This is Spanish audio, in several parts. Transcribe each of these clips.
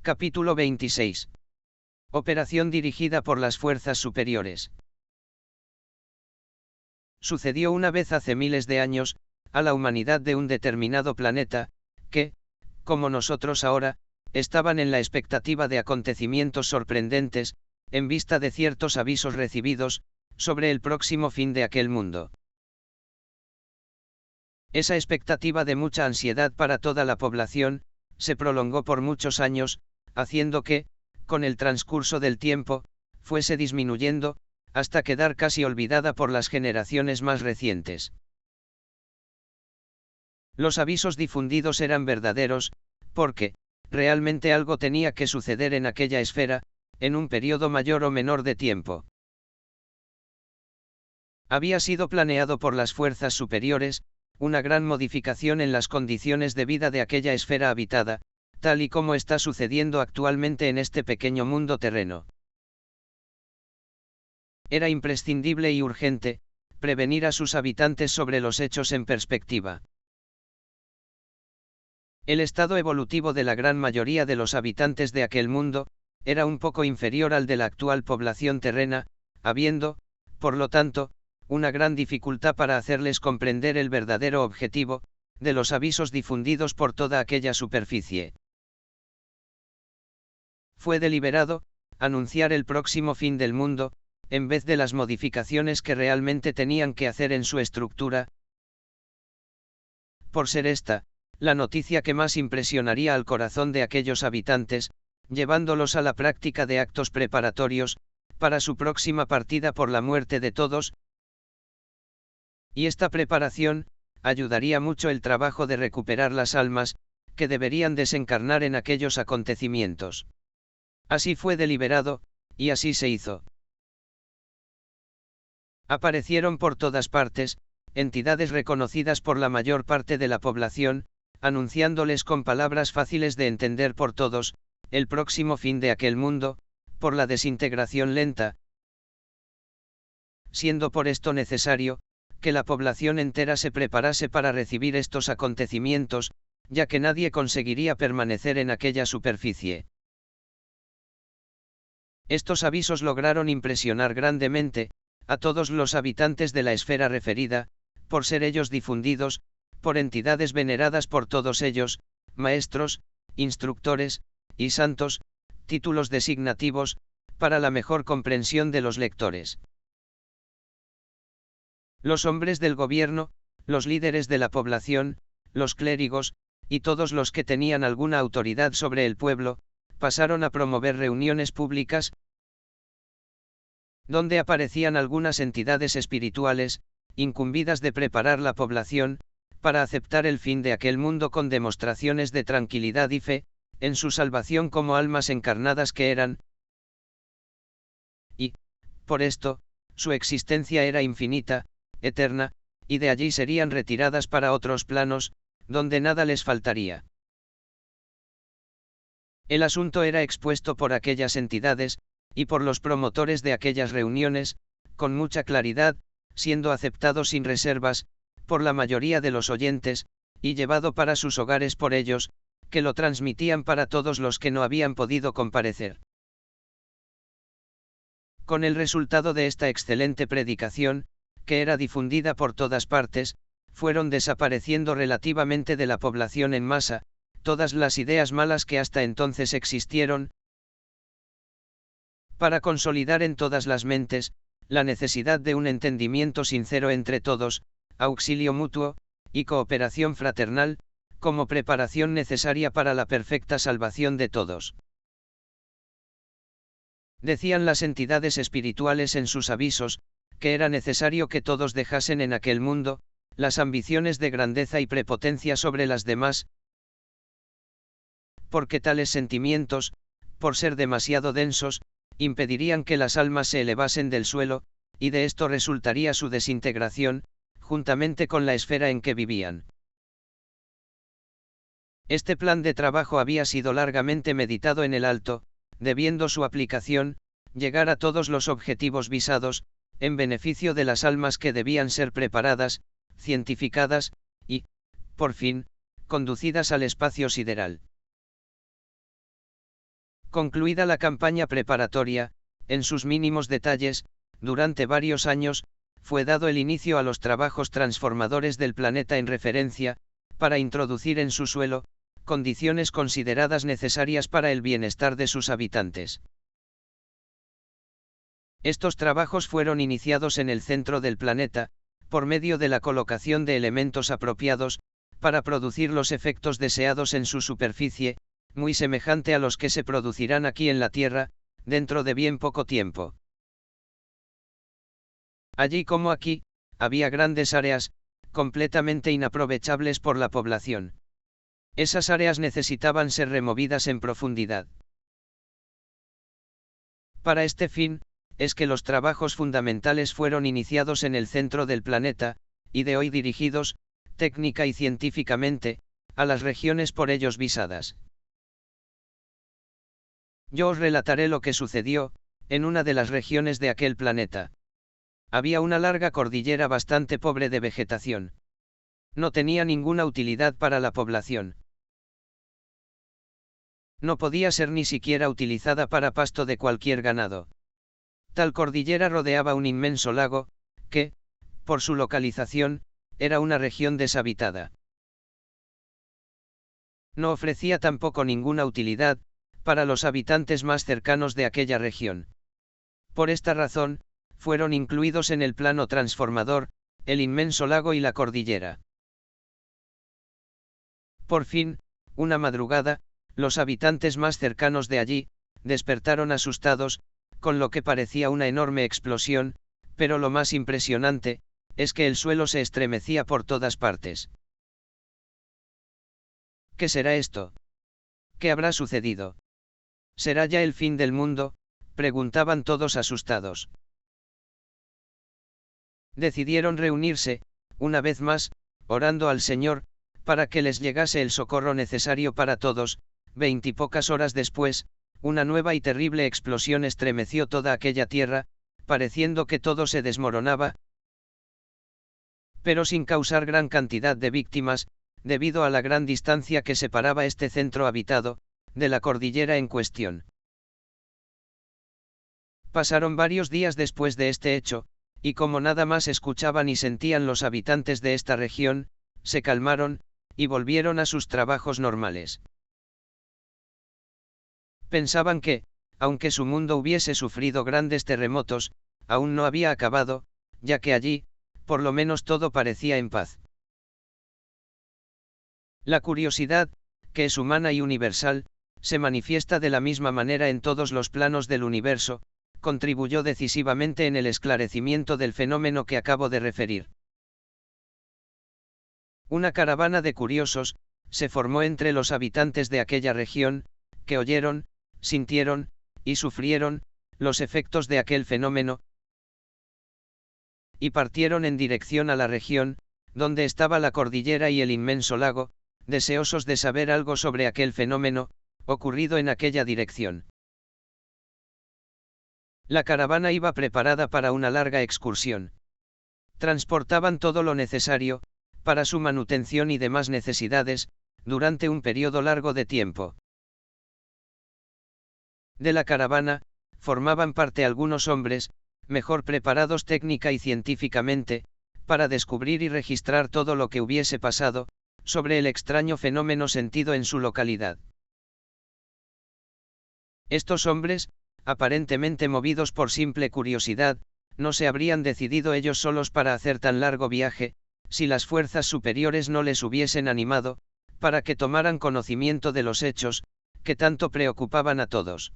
Capítulo 26. Operación dirigida por las fuerzas superiores. Sucedió una vez hace miles de años, a la humanidad de un determinado planeta, que, como nosotros ahora, estaban en la expectativa de acontecimientos sorprendentes, en vista de ciertos avisos recibidos, sobre el próximo fin de aquel mundo. Esa expectativa de mucha ansiedad para toda la población, se prolongó por muchos años, haciendo que, con el transcurso del tiempo, fuese disminuyendo, hasta quedar casi olvidada por las generaciones más recientes. Los avisos difundidos eran verdaderos, porque, realmente algo tenía que suceder en aquella esfera, en un periodo mayor o menor de tiempo. Había sido planeado por las fuerzas superiores, una gran modificación en las condiciones de vida de aquella esfera habitada, tal y como está sucediendo actualmente en este pequeño mundo terreno. Era imprescindible y urgente, prevenir a sus habitantes sobre los hechos en perspectiva. El estado evolutivo de la gran mayoría de los habitantes de aquel mundo, era un poco inferior al de la actual población terrena, habiendo, por lo tanto, una gran dificultad para hacerles comprender el verdadero objetivo, de los avisos difundidos por toda aquella superficie. Fue deliberado, anunciar el próximo fin del mundo, en vez de las modificaciones que realmente tenían que hacer en su estructura. Por ser esta, la noticia que más impresionaría al corazón de aquellos habitantes, llevándolos a la práctica de actos preparatorios, para su próxima partida por la muerte de todos. Y esta preparación, ayudaría mucho el trabajo de recuperar las almas, que deberían desencarnar en aquellos acontecimientos. Así fue deliberado, y así se hizo. Aparecieron por todas partes, entidades reconocidas por la mayor parte de la población, anunciándoles con palabras fáciles de entender por todos, el próximo fin de aquel mundo, por la desintegración lenta, siendo por esto necesario, que la población entera se preparase para recibir estos acontecimientos, ya que nadie conseguiría permanecer en aquella superficie. Estos avisos lograron impresionar grandemente, a todos los habitantes de la esfera referida, por ser ellos difundidos, por entidades veneradas por todos ellos, maestros, instructores, y santos, títulos designativos, para la mejor comprensión de los lectores. Los hombres del gobierno, los líderes de la población, los clérigos, y todos los que tenían alguna autoridad sobre el pueblo, pasaron a promover reuniones públicas, donde aparecían algunas entidades espirituales, incumbidas de preparar la población, para aceptar el fin de aquel mundo con demostraciones de tranquilidad y fe, en su salvación como almas encarnadas que eran, y, por esto, su existencia era infinita, eterna, y de allí serían retiradas para otros planos, donde nada les faltaría. El asunto era expuesto por aquellas entidades, y por los promotores de aquellas reuniones, con mucha claridad, siendo aceptado sin reservas, por la mayoría de los oyentes, y llevado para sus hogares por ellos, que lo transmitían para todos los que no habían podido comparecer. Con el resultado de esta excelente predicación, que era difundida por todas partes, fueron desapareciendo relativamente de la población en masa, todas las ideas malas que hasta entonces existieron, para consolidar en todas las mentes, la necesidad de un entendimiento sincero entre todos, auxilio mutuo, y cooperación fraternal, como preparación necesaria para la perfecta salvación de todos. Decían las entidades espirituales en sus avisos, que era necesario que todos dejasen en aquel mundo, las ambiciones de grandeza y prepotencia sobre las demás, porque tales sentimientos, por ser demasiado densos, impedirían que las almas se elevasen del suelo, y de esto resultaría su desintegración, juntamente con la esfera en que vivían. Este plan de trabajo había sido largamente meditado en el alto, debiendo su aplicación, llegar a todos los objetivos visados, en beneficio de las almas que debían ser preparadas, cientificadas, y, por fin, conducidas al espacio sideral. Concluida la campaña preparatoria, en sus mínimos detalles, durante varios años, fue dado el inicio a los trabajos transformadores del planeta en referencia, para introducir en su suelo, condiciones consideradas necesarias para el bienestar de sus habitantes. Estos trabajos fueron iniciados en el centro del planeta, por medio de la colocación de elementos apropiados, para producir los efectos deseados en su superficie, muy semejante a los que se producirán aquí en la Tierra, dentro de bien poco tiempo. Allí como aquí, había grandes áreas, completamente inaprovechables por la población. Esas áreas necesitaban ser removidas en profundidad. Para este fin, es que los trabajos fundamentales fueron iniciados en el centro del planeta, y de hoy dirigidos, técnica y científicamente, a las regiones por ellos visadas. Yo os relataré lo que sucedió, en una de las regiones de aquel planeta. Había una larga cordillera bastante pobre de vegetación. No tenía ninguna utilidad para la población. No podía ser ni siquiera utilizada para pasto de cualquier ganado. Tal cordillera rodeaba un inmenso lago, que, por su localización, era una región deshabitada. No ofrecía tampoco ninguna utilidad, para los habitantes más cercanos de aquella región. Por esta razón, fueron incluidos en el plano transformador, el inmenso lago y la cordillera. Por fin, una madrugada, los habitantes más cercanos de allí, despertaron asustados, con lo que parecía una enorme explosión, pero lo más impresionante, es que el suelo se estremecía por todas partes. ¿Qué será esto? ¿Qué habrá sucedido? ¿Será ya el fin del mundo?, preguntaban todos asustados. Decidieron reunirse, una vez más, orando al Señor, para que les llegase el socorro necesario para todos. 20 y pocas horas después, una nueva y terrible explosión estremeció toda aquella tierra, pareciendo que todo se desmoronaba, pero sin causar gran cantidad de víctimas, debido a la gran distancia que separaba este centro habitado, de la cordillera en cuestión. Pasaron varios días después de este hecho, y como nada más escuchaban y sentían los habitantes de esta región, se calmaron, y volvieron a sus trabajos normales. Pensaban que, aunque su mundo hubiese sufrido grandes terremotos, aún no había acabado, ya que allí, por lo menos todo parecía en paz. La curiosidad, que es humana y universal, se manifiesta de la misma manera en todos los planos del universo, contribuyó decisivamente en el esclarecimiento del fenómeno que acabo de referir. Una caravana de curiosos, se formó entre los habitantes de aquella región, que oyeron, sintieron, y sufrieron, los efectos de aquel fenómeno, y partieron en dirección a la región, donde estaba la cordillera y el inmenso lago, deseosos de saber algo sobre aquel fenómeno, ocurrido en aquella dirección. La caravana iba preparada para una larga excursión. Transportaban todo lo necesario, para su manutención y demás necesidades, durante un periodo largo de tiempo. De la caravana, formaban parte algunos hombres, mejor preparados técnica y científicamente, para descubrir y registrar todo lo que hubiese pasado, sobre el extraño fenómeno sentido en su localidad. Estos hombres, aparentemente movidos por simple curiosidad, no se habrían decidido ellos solos para hacer tan largo viaje, si las fuerzas superiores no les hubiesen animado, para que tomaran conocimiento de los hechos, que tanto preocupaban a todos.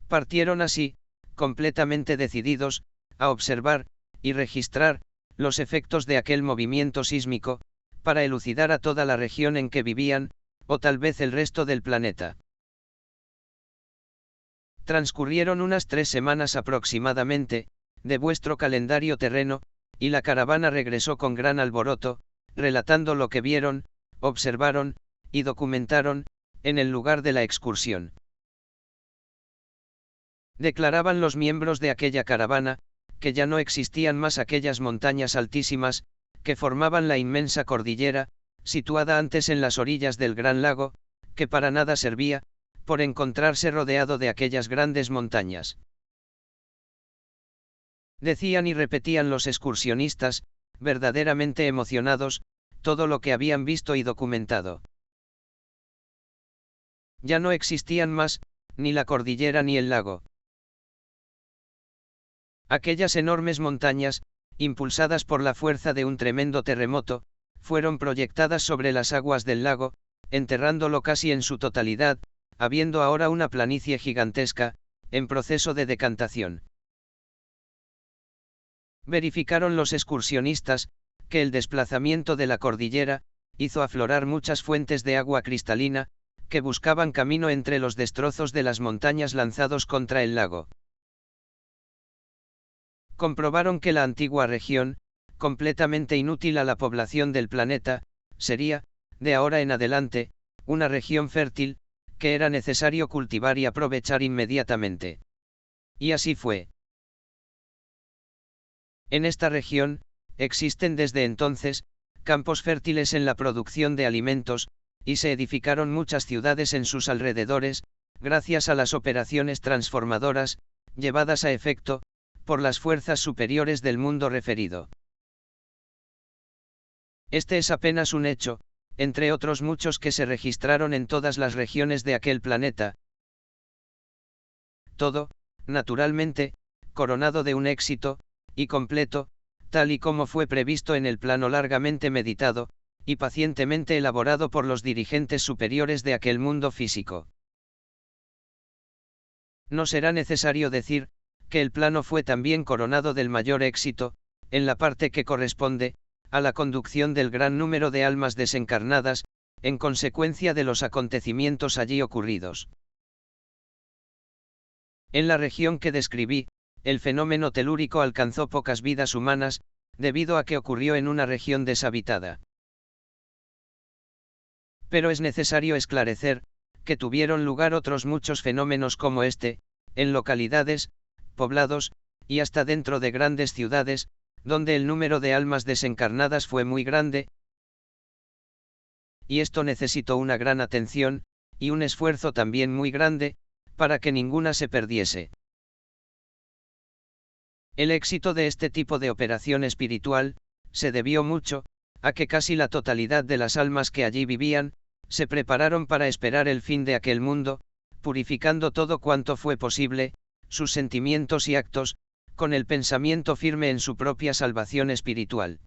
Partieron así, completamente decididos, a observar, y registrar, los efectos de aquel movimiento sísmico, para elucidar a toda la región en que vivían, o tal vez el resto del planeta. Transcurrieron unas 3 semanas aproximadamente, de vuestro calendario terreno, y la caravana regresó con gran alboroto, relatando lo que vieron, observaron, y documentaron, en el lugar de la excursión. Declaraban los miembros de aquella caravana, que ya no existían más aquellas montañas altísimas, que formaban la inmensa cordillera, situada antes en las orillas del gran lago, que para nada servía, por encontrarse rodeado de aquellas grandes montañas. Decían y repetían los excursionistas, verdaderamente emocionados, todo lo que habían visto y documentado. Ya no existían más, ni la cordillera ni el lago. Aquellas enormes montañas, impulsadas por la fuerza de un tremendo terremoto, fueron proyectadas sobre las aguas del lago, enterrándolo casi en su totalidad, habiendo ahora una planicie gigantesca, en proceso de decantación. Verificaron los excursionistas, que el desplazamiento de la cordillera, hizo aflorar muchas fuentes de agua cristalina, que buscaban camino entre los destrozos de las montañas lanzados contra el lago. Comprobaron que la antigua región, completamente inútil a la población del planeta, sería, de ahora en adelante, una región fértil, que era necesario cultivar y aprovechar inmediatamente. Y así fue. En esta región, existen desde entonces, campos fértiles en la producción de alimentos, y se edificaron muchas ciudades en sus alrededores, gracias a las operaciones transformadoras, llevadas a efecto, por las fuerzas superiores del mundo referido. Este es apenas un hecho, entre otros muchos que se registraron en todas las regiones de aquel planeta. Todo, naturalmente, coronado de un éxito, y completo, tal y como fue previsto en el plano largamente meditado, y pacientemente elaborado por los dirigentes superiores de aquel mundo físico. No será necesario decir, que el plano fue también coronado del mayor éxito, en la parte que corresponde, a la conducción del gran número de almas desencarnadas, en consecuencia de los acontecimientos allí ocurridos. En la región que describí, el fenómeno telúrico alcanzó pocas vidas humanas, debido a que ocurrió en una región deshabitada. Pero es necesario esclarecer, que tuvieron lugar otros muchos fenómenos como este, en localidades, poblados, y hasta dentro de grandes ciudades, donde el número de almas desencarnadas fue muy grande, y esto necesitó una gran atención, y un esfuerzo también muy grande, para que ninguna se perdiese. El éxito de este tipo de operación espiritual, se debió mucho, a que casi la totalidad de las almas que allí vivían, se prepararon para esperar el fin de aquel mundo, purificando todo cuanto fue posible, sus sentimientos y actos, con el pensamiento firme en su propia salvación espiritual.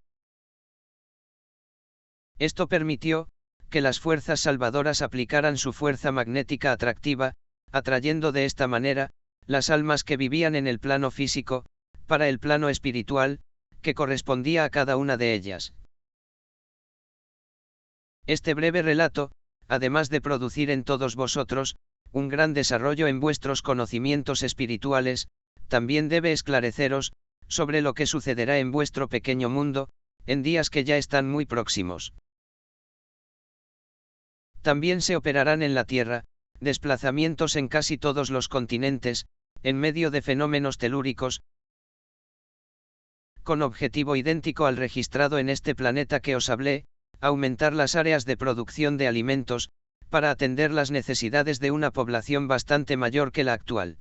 Esto permitió, que las fuerzas salvadoras aplicaran su fuerza magnética atractiva, atrayendo de esta manera, las almas que vivían en el plano físico, para el plano espiritual, que correspondía a cada una de ellas. Este breve relato, además de producir en todos vosotros, un gran desarrollo en vuestros conocimientos espirituales, también debe esclareceros, sobre lo que sucederá en vuestro pequeño mundo, en días que ya están muy próximos. También se operarán en la Tierra, desplazamientos en casi todos los continentes, en medio de fenómenos telúricos, con objetivo idéntico al registrado en este planeta que os hablé, aumentar las áreas de producción de alimentos, para atender las necesidades de una población bastante mayor que la actual.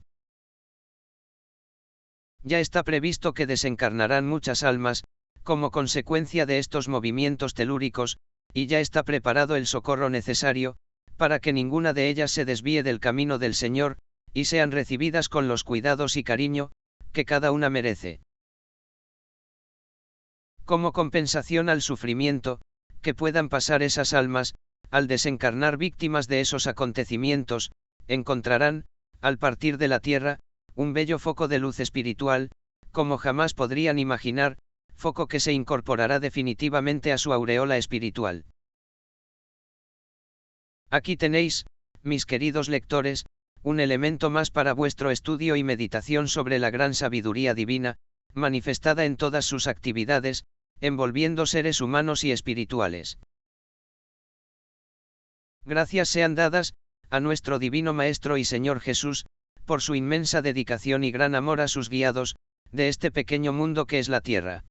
Ya está previsto que desencarnarán muchas almas, como consecuencia de estos movimientos telúricos, y ya está preparado el socorro necesario, para que ninguna de ellas se desvíe del camino del Señor, y sean recibidas con los cuidados y cariño, que cada una merece. Como compensación al sufrimiento, que puedan pasar esas almas, al desencarnar víctimas de esos acontecimientos, encontrarán, al partir de la tierra, un bello foco de luz espiritual, como jamás podrían imaginar, foco que se incorporará definitivamente a su aureola espiritual. Aquí tenéis, mis queridos lectores, un elemento más para vuestro estudio y meditación sobre la gran sabiduría divina, manifestada en todas sus actividades, envolviendo seres humanos y espirituales. Gracias sean dadas, a nuestro Divino Maestro y Señor Jesús, por su inmensa dedicación y gran amor a sus guiados, de este pequeño mundo que es la Tierra.